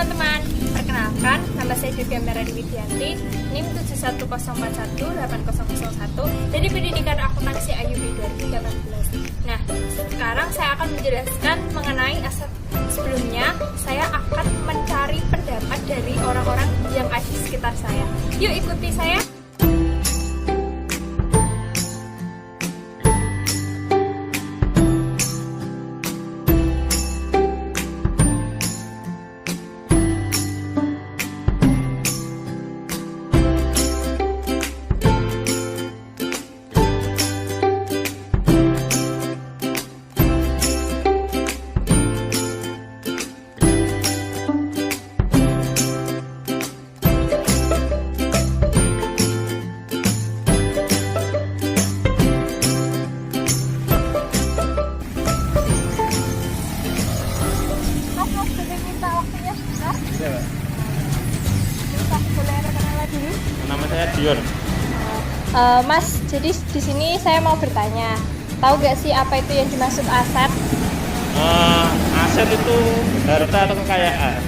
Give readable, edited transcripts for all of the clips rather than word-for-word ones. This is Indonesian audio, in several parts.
teman-teman, perkenalkan nama saya Devia Meradi Widianti, NIM 7104180001 dari Pendidikan Akuntansi IUB 2018. Nah, sekarang saya akan menjelaskan mengenai aset. Sebelumnya, saya akan mencari pendapat dari orang-orang yang ada di sekitar saya. Yuk ikuti saya. Nama saya Dion. Mas, jadi di sini saya mau bertanya, tahu gak sih apa itu yang dimaksud aset? Aset itu harta atau kekayaan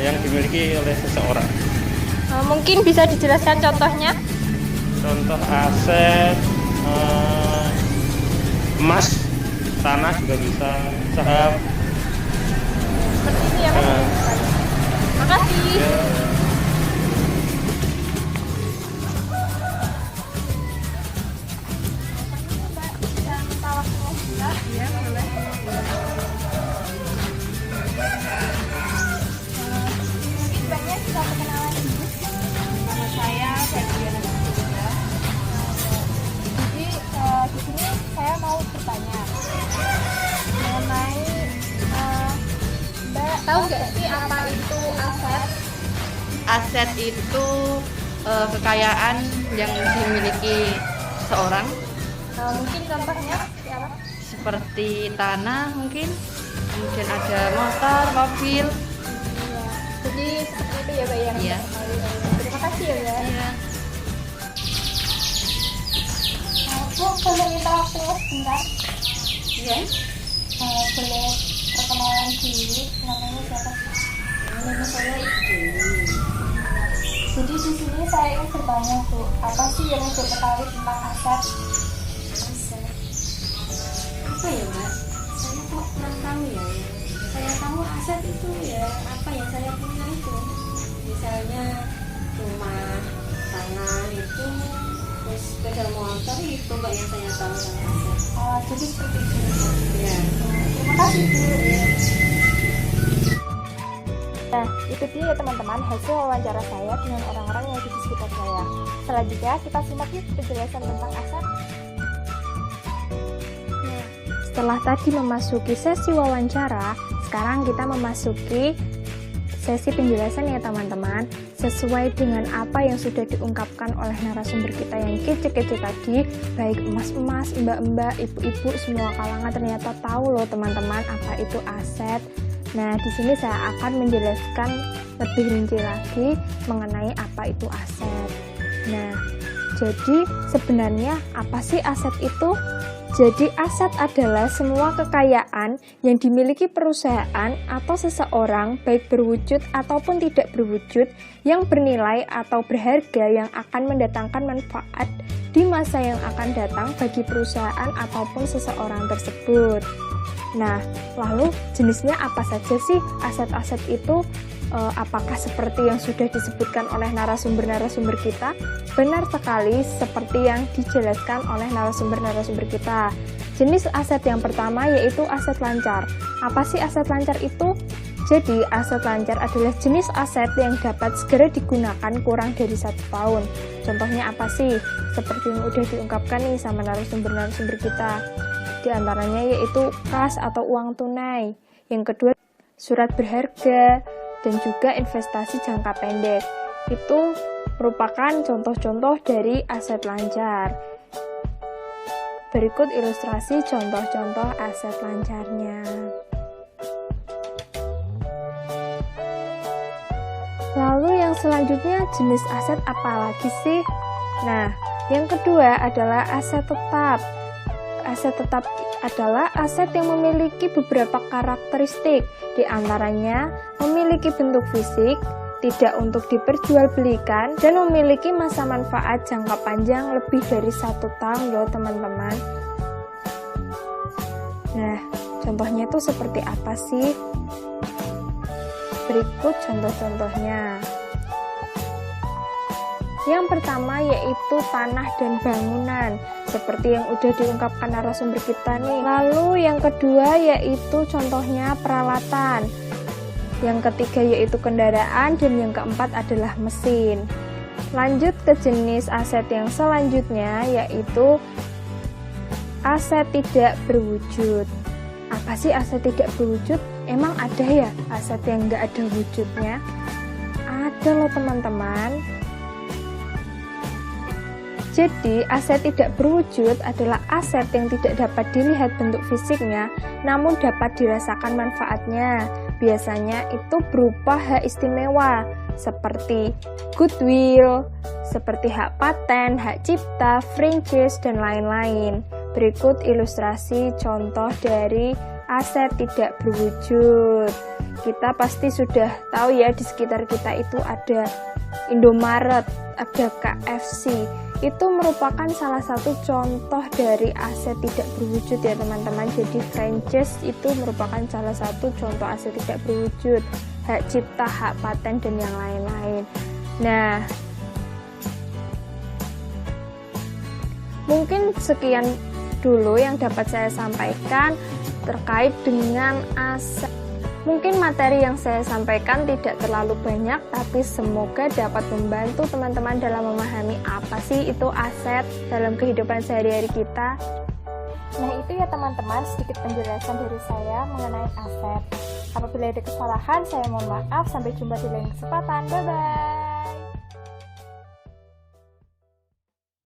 yang dimiliki oleh seseorang. Mungkin bisa dijelaskan contohnya? Contoh aset emas, tanah juga bisa, saham. Seperti itu ya, Mas. Makasih. Ya. Di sini saya mau bertanya mengenai Mbak tahu nggak sih apa itu aset? Aset itu kekayaan yang dimiliki seorang, Mungkin contohnya seperti apa? seperti tanah mungkin, kemudian ada motor, mobil. Iya. Jadi seperti itu ya, Mbak, yang Iya. terima kasih ya, Mbak. Iya. Bu, boleh minta waktunya sebentar? Iya. Boleh perkenalan diri, namanya siapa? Nama saya Ibu. Jadi di sini saya ingin bertanya, Bu, apa sih yang Ibu ketahui tentang aset? Aset. Apa ya, Mbak? Saya kok kurang tahu ya. Saya tahu aset itu ya apa yang saya punya itu. Misalnya rumah, tanah itu, terus sepeda motor itu Mbak yang saya tahu tentang aset. Jadi seperti itu. Ya. Terima kasih, Bu. Nah, itu dia ya teman-teman hasil wawancara saya dengan orang-orang yang ada di sekitar saya. Selanjutnya kita simak yuk penjelasan tentang aset. Nah, setelah tadi memasuki sesi wawancara, sekarang kita memasuki sesi penjelasan ya teman-teman. Sesuai dengan apa yang sudah diungkapkan oleh narasumber kita yang kece-kece tadi, baik emas-emas, mbak-mbak, ibu-ibu, semua kalangan ternyata tahu loh teman-teman apa itu aset. Nah, di sini saya akan menjelaskan lebih rinci lagi mengenai apa itu aset. Nah, jadi sebenarnya apa sih aset itu? Jadi aset adalah semua kekayaan yang dimiliki perusahaan atau seseorang baik berwujud ataupun tidak berwujud yang bernilai atau berharga yang akan mendatangkan manfaat di masa yang akan datang bagi perusahaan ataupun seseorang tersebut. Nah, lalu jenisnya apa saja sih aset-aset itu? Apakah seperti yang sudah disebutkan oleh narasumber-narasumber kita? Benar sekali seperti yang dijelaskan oleh narasumber-narasumber kita. Jenis aset yang pertama yaitu aset lancar. Apa sih aset lancar itu? Jadi, aset lancar adalah jenis aset yang dapat segera digunakan kurang dari 1 tahun. Contohnya apa sih? Seperti yang udah diungkapkan nih sama narasumber-narasumber kita. Di antaranya yaitu kas atau uang tunai. Yang kedua, surat berharga dan juga investasi jangka pendek. Itu merupakan contoh-contoh dari aset lancar. Berikut ilustrasi contoh-contoh aset lancarnya. Lalu yang selanjutnya jenis aset apa lagi sih? Nah, yang kedua adalah aset tetap. Aset tetap adalah aset yang memiliki beberapa karakteristik, di antaranya memiliki bentuk fisik, tidak untuk diperjualbelikan, dan memiliki masa manfaat jangka panjang lebih dari 1 tahun loh teman-teman. Nah, contohnya itu seperti apa sih? Berikut contoh-contohnya. Yang pertama yaitu tanah dan bangunan, seperti yang udah diungkapkan narasumber kita nih. Lalu yang kedua yaitu contohnya peralatan. Yang ketiga yaitu kendaraan, dan yang keempat adalah mesin. Lanjut ke jenis aset yang selanjutnya yaitu aset tidak berwujud. Apa sih aset tidak berwujud? Emang ada ya aset yang nggak ada wujudnya? Ada loh teman-teman. Jadi, aset tidak berwujud adalah aset yang tidak dapat dilihat bentuk fisiknya, namun dapat dirasakan manfaatnya. Biasanya itu berupa hak istimewa, seperti goodwill, seperti hak paten, hak cipta, franchise, dan lain-lain. Berikut ilustrasi contoh dari aset tidak berwujud. Kita pasti sudah tahu ya, di sekitar kita itu ada Indomaret, ada KFC. Itu merupakan salah satu contoh dari aset tidak berwujud ya teman-teman. Jadi franchise itu merupakan salah satu contoh aset tidak berwujud, hak cipta, hak paten, dan yang lain-lain. Nah, mungkin sekian dulu yang dapat saya sampaikan terkait dengan aset. Mungkin materi yang saya sampaikan tidak terlalu banyak, tapi semoga dapat membantu teman-teman dalam memahami apa sih itu aset dalam kehidupan sehari-hari kita. Nah, itu ya teman-teman sedikit penjelasan dari saya mengenai aset. Apabila ada kesalahan, saya mohon maaf. Sampai jumpa di lain kesempatan. Bye-bye.